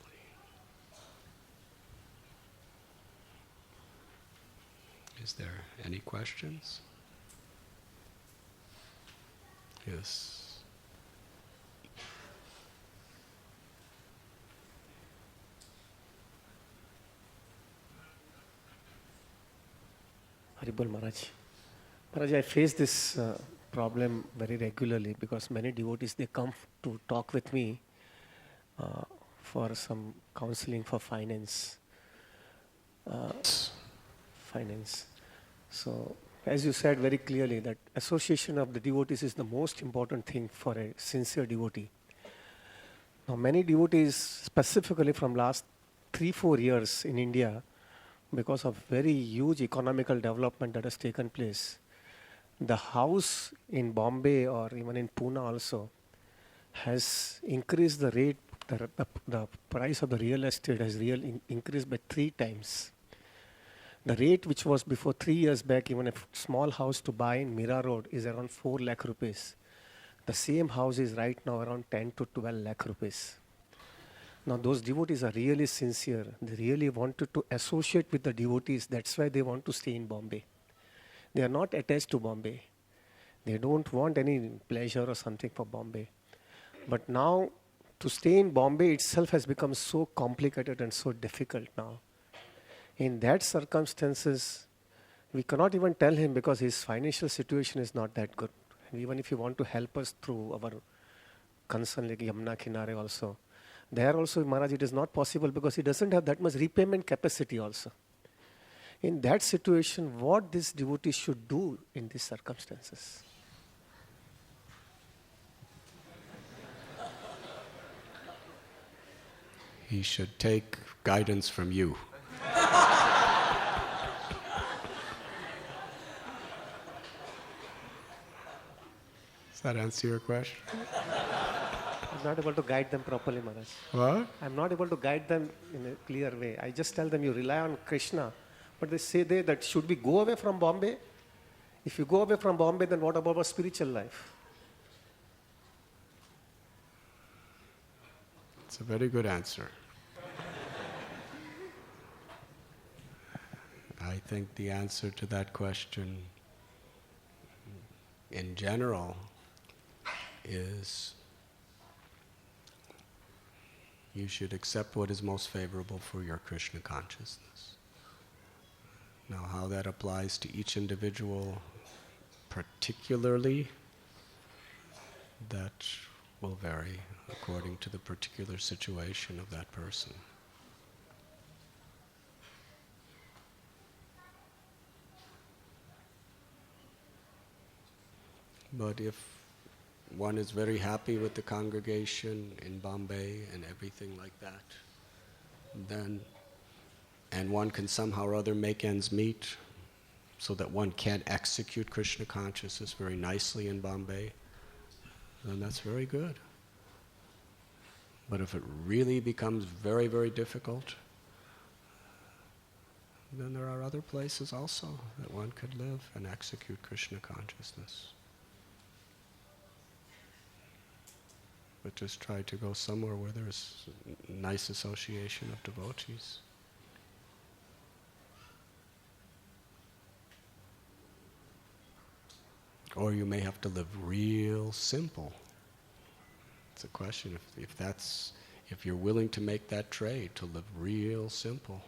Is there any questions? Yes. Haribol Maharaj. Maharaj, I face this problem very regularly because many devotees, they come to talk with me for some counseling for finance. So, as you said very clearly, that association of the devotees is the most important thing for a sincere devotee. Now, many devotees, specifically from last 3-4 years in India, because of very huge economical development that has taken place, the house in Bombay or even in Pune also has increased the rate, the price of the real estate has increased by 3 times. The rate which was before 3 years back, even a small house to buy in Mira Road is around 4 lakh rupees. The same house is right now around 10 to 12 lakh rupees. Now those devotees are really sincere. They really wanted to associate with the devotees. That's why they want to stay in Bombay. They are not attached to Bombay. They don't want any pleasure or something for Bombay. But now to stay in Bombay itself has become so complicated and so difficult now. In that circumstances, we cannot even tell him because his financial situation is not that good. And even if you want to help us through our concern like Yamuna Kinare also, there also, Maharaj, it is not possible because he doesn't have that much repayment capacity also. In that situation, what this devotee should do in these circumstances? He should take guidance from you. Does that answer your question? I'm not able to guide them properly, Maharaj. What? I'm not able to guide them in a clear way. I just tell them you rely on Krishna. But they say that should we go away from Bombay? If you go away from Bombay, then what about our spiritual life? It's a very good answer. I think the answer to that question in general is you should accept what is most favorable for your Krishna consciousness. Now, how that applies to each individual particularly, that will vary according to the particular situation of that person. But if one is very happy with the congregation in Bombay and everything like that, then, and one can somehow or other make ends meet so that one can execute Krishna consciousness very nicely in Bombay, then that's very good. But if it really becomes very, very difficult, then there are other places also that one could live and execute Krishna consciousness. But just try to go somewhere where there's nice association of devotees. Or you may have to live real simple. It's a question if you're willing to make that trade, to live real simple,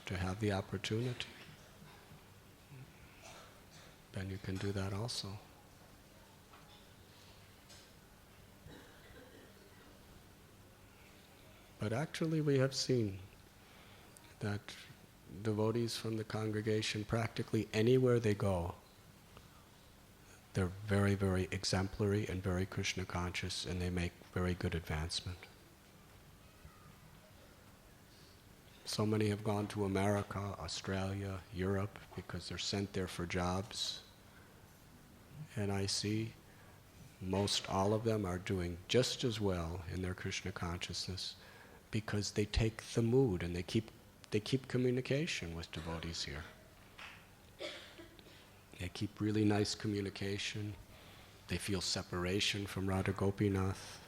to have the opportunity, then you can do that also. But actually we have seen that devotees from the congregation, practically anywhere they go, they're very, very exemplary and very Krishna conscious, and they make very good advancement. So many have gone to America, Australia, Europe, because they're sent there for jobs. And I see most all of them are doing just as well in their Krishna consciousness because they take the mood and they keep communication with devotees here. They keep really nice communication. They feel separation from Radha Gopinath.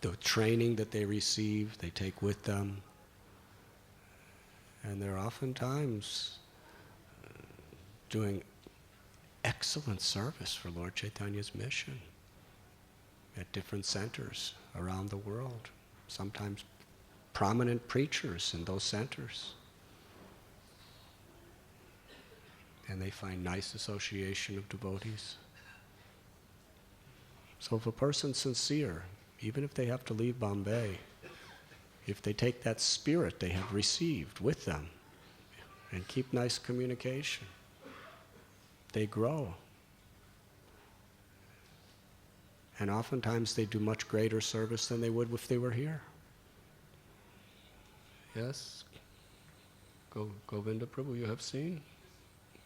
The training that they receive, they take with them. And they're oftentimes doing excellent service for Lord Chaitanya's mission at different centers around the world. Sometimes prominent preachers in those centers. And they find nice association of devotees. So if a person's sincere, even if they have to leave Bombay, if they take that spirit they have received with them and keep nice communication, they grow. And oftentimes they do much greater service than they would if they were here. Yes? Govinda Prabhu, you have seen?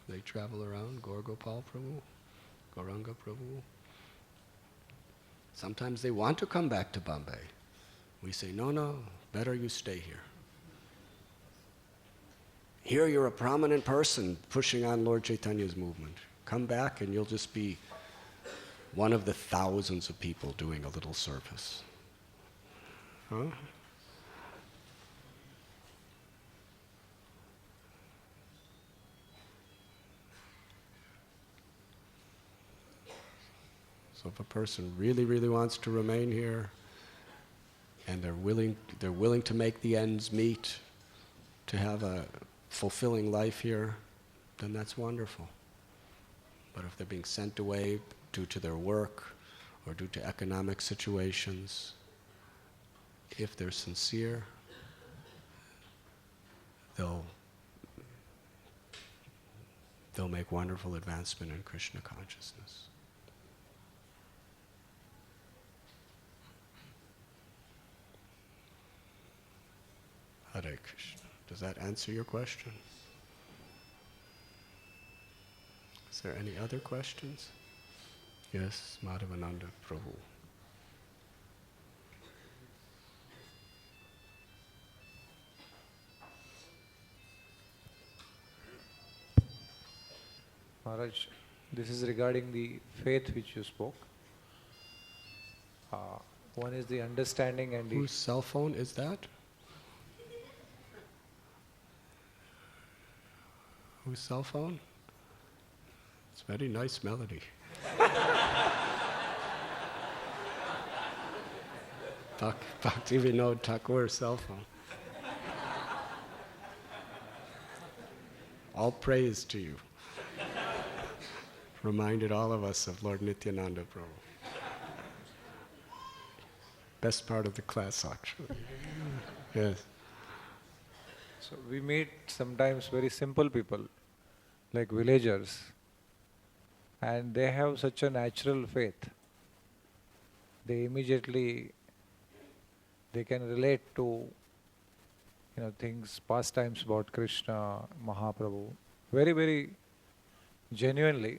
They travel around, Gaur Gopal Prabhu, Gauranga Prabhu. Sometimes they want to come back to Bombay. We say, no, better you stay here. Here you're a prominent person pushing on Lord Chaitanya's movement. Come back and you'll just be one of the thousands of people doing a little service. Huh? So if a person really, really wants to remain here, and they're willing to make the ends meet, to have a fulfilling life here, then that's wonderful. But if they're being sent away due to their work or due to economic situations, if they're sincere, they'll make wonderful advancement in Krishna consciousness. Hare Krishna. Does that answer your question? Is there any other questions? Yes, Madhavananda Prabhu. Maharaj, this is regarding the faith which you spoke. One is the understanding and Whose cell phone is that? Whose cell phone? It's a very nice melody. Bhakti Vinod Thakur's cell phone. All praise to you. Reminded all of us of Lord Nityananda Prabhu. Best part of the class, actually. Yes. So we meet sometimes very simple people, like villagers, and they have such a natural faith. They immediately, they can relate to, things, pastimes about Krishna, Mahaprabhu, very, very genuinely.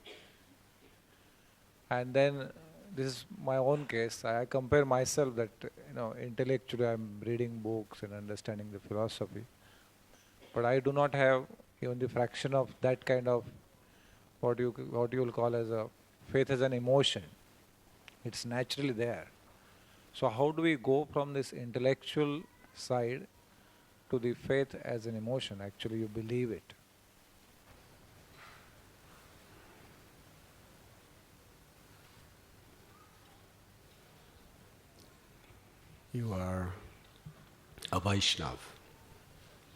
And then, this is my own case, I compare myself that, intellectually I'm reading books and understanding the philosophy. But I do not have even the fraction of that kind of what you will call as a faith as an emotion. It's naturally there. So how do we go from this intellectual side to the faith as an emotion? Actually, you believe it. You are a Vaishnav.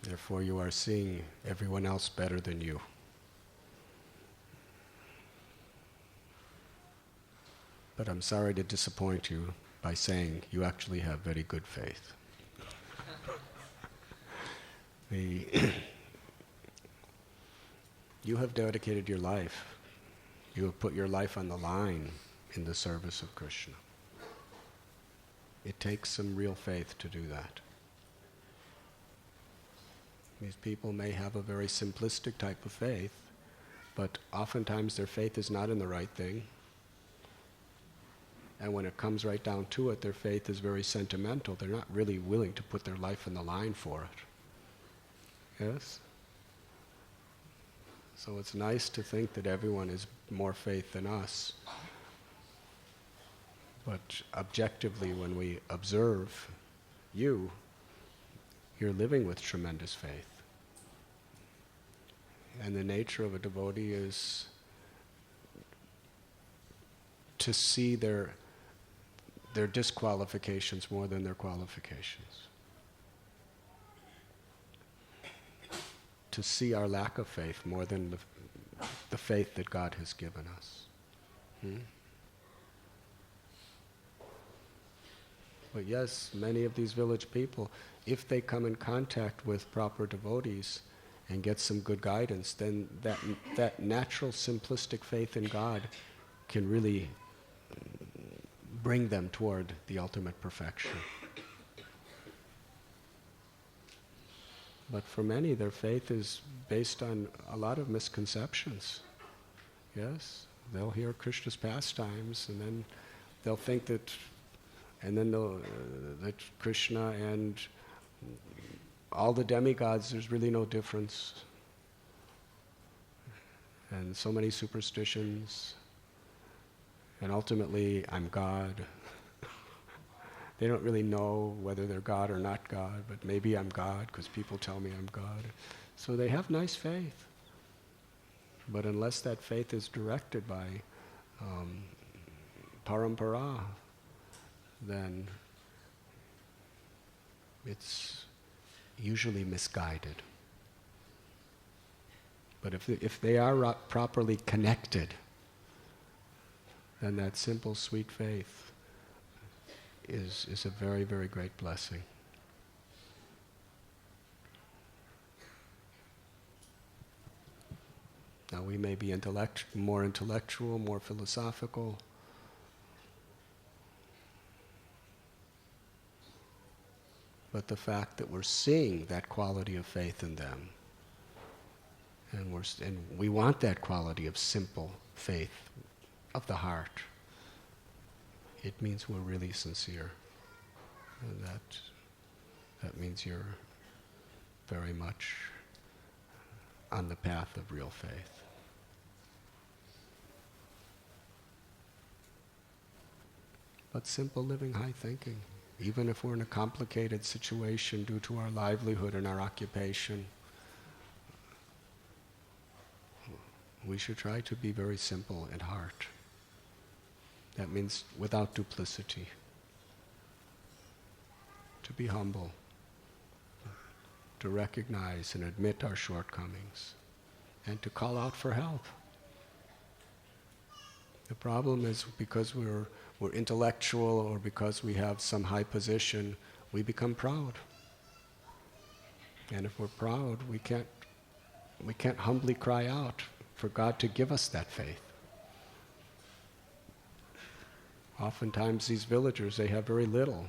Therefore, you are seeing everyone else better than you. But I'm sorry to disappoint you. by saying you actually have very good faith. You have dedicated your life. You have put your life on the line in the service of Krishna. It takes some real faith to do that. These people may have a very simplistic type of faith, but oftentimes their faith is not in the right thing. And when it comes right down to it, their faith is very sentimental. They're not really willing to put their life on the line for it. Yes? So it's nice to think that everyone has more faith than us. But objectively, when we observe you're living with tremendous faith. And the nature of a devotee is to see their disqualifications more than their qualifications. To see our lack of faith more than the faith that God has given us. But yes, many of these village people, if they come in contact with proper devotees and get some good guidance, then that natural simplistic faith in God can really bring them toward the ultimate perfection. But for many, their faith is based on a lot of misconceptions. Yes? They'll hear Krishna's pastimes, and then they'll think that Krishna and all the demigods, there's really no difference. And so many superstitions. And ultimately, I'm God. They don't really know whether they're God or not God, but maybe I'm God because people tell me I'm God. So they have nice faith. But unless that faith is directed by parampara, then it's usually misguided. But if they are properly connected, then that simple, sweet faith is a very, very great blessing. Now we may be more intellectual, more philosophical, but the fact that we're seeing that quality of faith in them, and we want that quality of simple faith of the heart, it means we're really sincere. And that means you're very much on the path of real faith. But simple living, high thinking. Even if we're in a complicated situation due to our livelihood and our occupation, we should try to be very simple at heart. That means without duplicity. To be humble, to recognize and admit our shortcomings, and to call out for help. The problem is because we're intellectual or because we have some high position, we become proud. And if we're proud, we can't humbly cry out for God to give us that faith. Oftentimes these villagers, they have very little,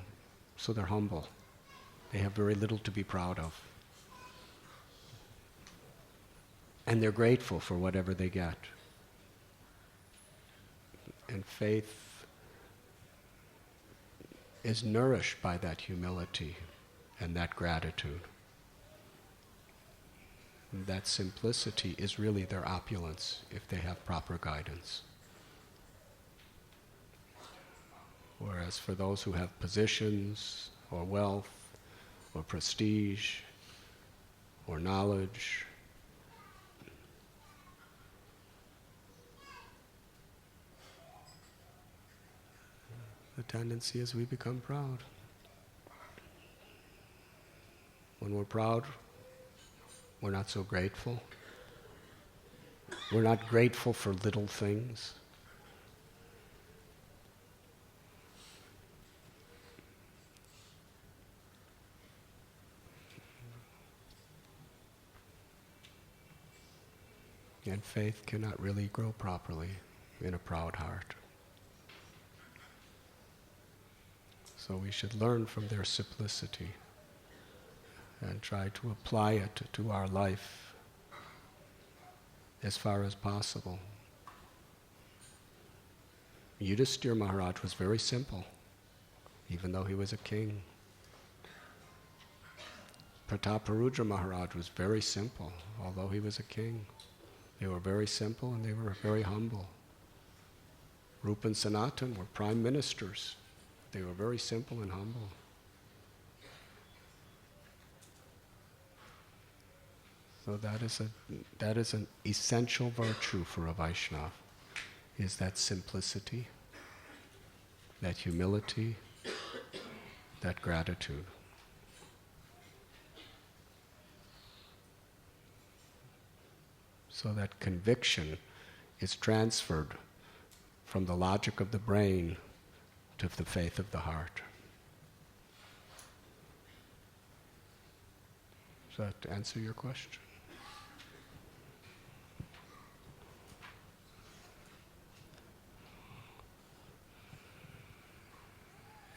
so they're humble. They have very little to be proud of. And they're grateful for whatever they get. And faith is nourished by that humility and that gratitude. And that simplicity is really their opulence if they have proper guidance. Whereas for those who have positions or wealth or prestige or knowledge, the tendency is we become proud. When we're proud, we're not so grateful. We're not grateful for little things. And faith cannot really grow properly in a proud heart. So we should learn from their simplicity and try to apply it to our life as far as possible. Yudhisthira Maharaj was very simple, even though he was a king. Prataparudra Maharaj was very simple, although he was a king. They were very simple and they were very humble. Rupa and Sanatan were prime ministers. They were very simple and humble. So that is an essential virtue for a Vaishnava, is that simplicity, that humility, that gratitude. So that conviction is transferred from the logic of the brain to the faith of the heart. Does that answer your question?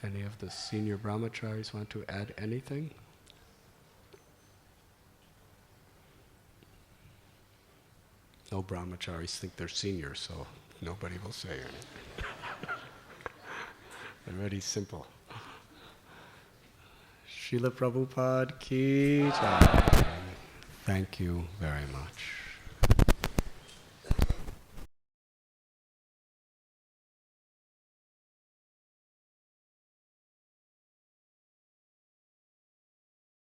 Any of the senior brahmacharis want to add anything? No brahmacharis think they're seniors, so nobody will say anything. They're very simple. Srila Prabhupada ki jai. Thank you very much.